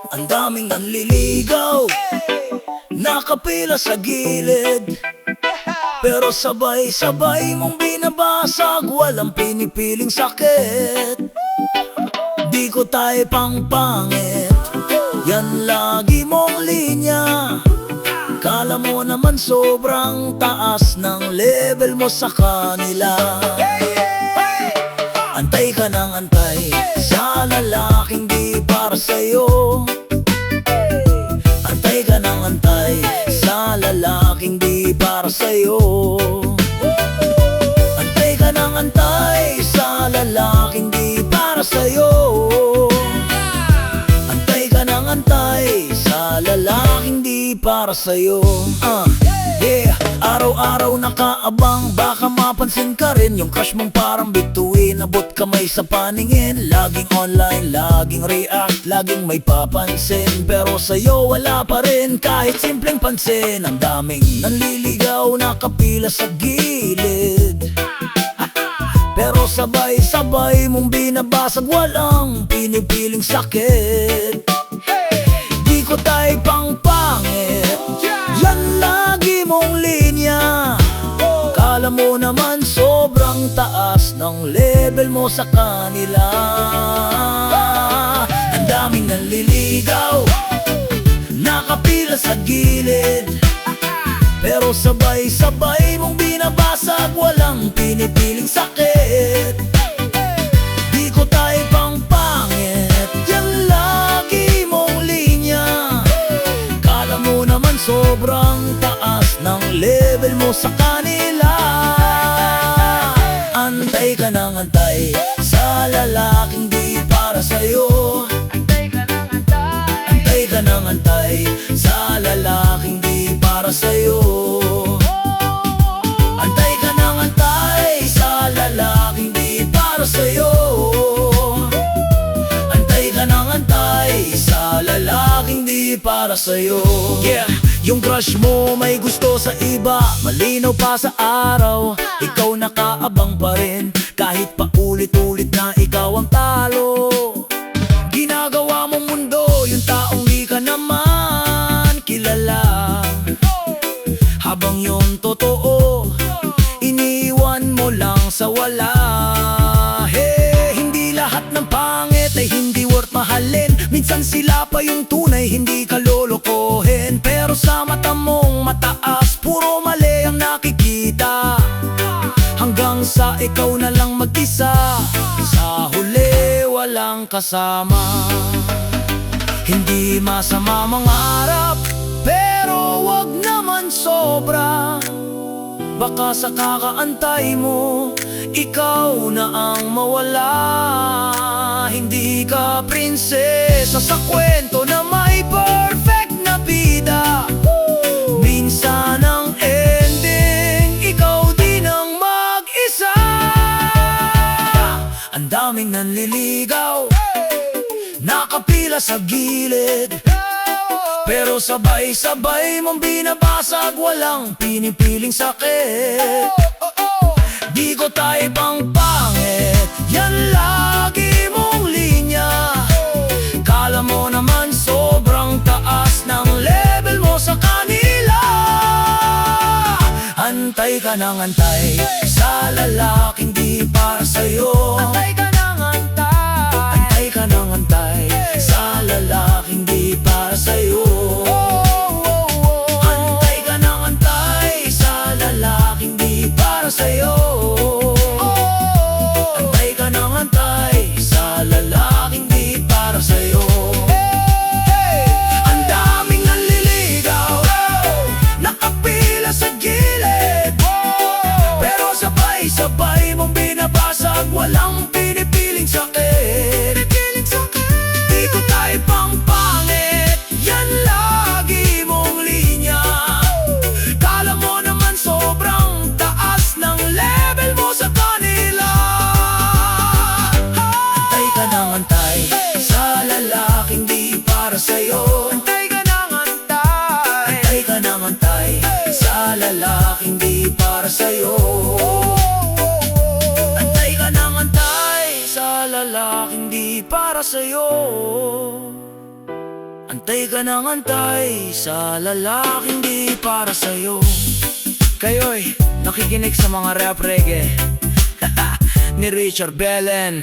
Ang daming nanliligaw, nakapila sa gilid, pero sabay-sabay mong binabasag, walang pinipiling sakit. Di ko tayo pang pangit, yan lagi mong linya. Kala mo naman sobrang taas ng level mo sa kanila. Antay ka ng antay sa lalaking di para sa'yo. Antay ka ng antay sa lalaking di para sa'yo. Antay ka ng antay sa lalaking di para sa'yo. Antay ka ng antay sa lalaking di para sa'yo. Yeah, araw-araw nakaabang, baka mapansin ka rin yung crush mong parang bituin. Abot kamay sa paningin, laging online, laging react, laging may papansin. Pero sa'yo wala pa rin kahit simpleng pansin. Ang daming nanliligaw, nakapila sa gilid, pero sabay-sabay mong binabasag, walang pinipiling sakit. Di ko tayo pang pangit, yan lagi mong linya. Kala mo naman sobrang taas ng level mo sa kanila. Ang daming nanliligaw, nakapila sa gilid, pero sabay-sabay mong binabasag, walang pinipiling sakit. Di ko tayo pang pangit, yan lagi mong linya. Kala mo naman sobrang taas ng level mo sa kanila. Antay ka ng antay sa lalaking di para sa'yo. Antay ka ng antay, antay ka ng antay sa lalaking di para sa'yo. Antay ka ng antay sa lalaking di para sa'yo. Antay ka ng antay sa lalaking di para sa'yo. Yeah, yung crush mo may gusto sa iba, malinaw pa sa araw, ikaw nakaabang pa rin. Kahit pa ulit-ulit na ikaw ang talo, ginagawa mong mundo yung taong di ka naman kilala. Habang yun totoo, iniwan mo lang sa wala. Hey, hindi lahat ng pangit ay hindi worth mahalin. Minsan sila pa yung tunay, hindi ka lolokohin. Pero sa mata mong mataas, puro mali ang nakikita, hanggang sa ikaw na lang mag-isa, sa huli walang kasama. Hindi masama mangarap, pero wag naman sobra. Baka sa kakaantay mo, ikaw na ang mawala. Hindi ka prinsesa sa kwento na may perfect na bida. Minsan ang ending, ikaw din ang mag-isa. Ang daming nanliligaw, nakapila sa gilid, pero sabay-sabay mong binabasag, walang pinipiling sakit. Di ko tayo pang pangit, yan lagi mong linya. Kala mo naman sobrang taas ng level mo sa kanila. Antay ka ng antay sa lalaking di para sa'yo. Antay ka ng antay, antay ka ng antay sa lalaking di para sa'yo. Antay ka ng antay sa lalaking di para sa'yo. Antay ka ng antay sa lalaking di para sa'yo. Ang daming nanliligaw, nakapila sa gilid, pero sabay-sabay mong binabasag, walang pinipili. Antay ka ng antay sa lalaking di para sa'yo. Kayo'y nakikinig sa mga rap reggae ni Richard Belen.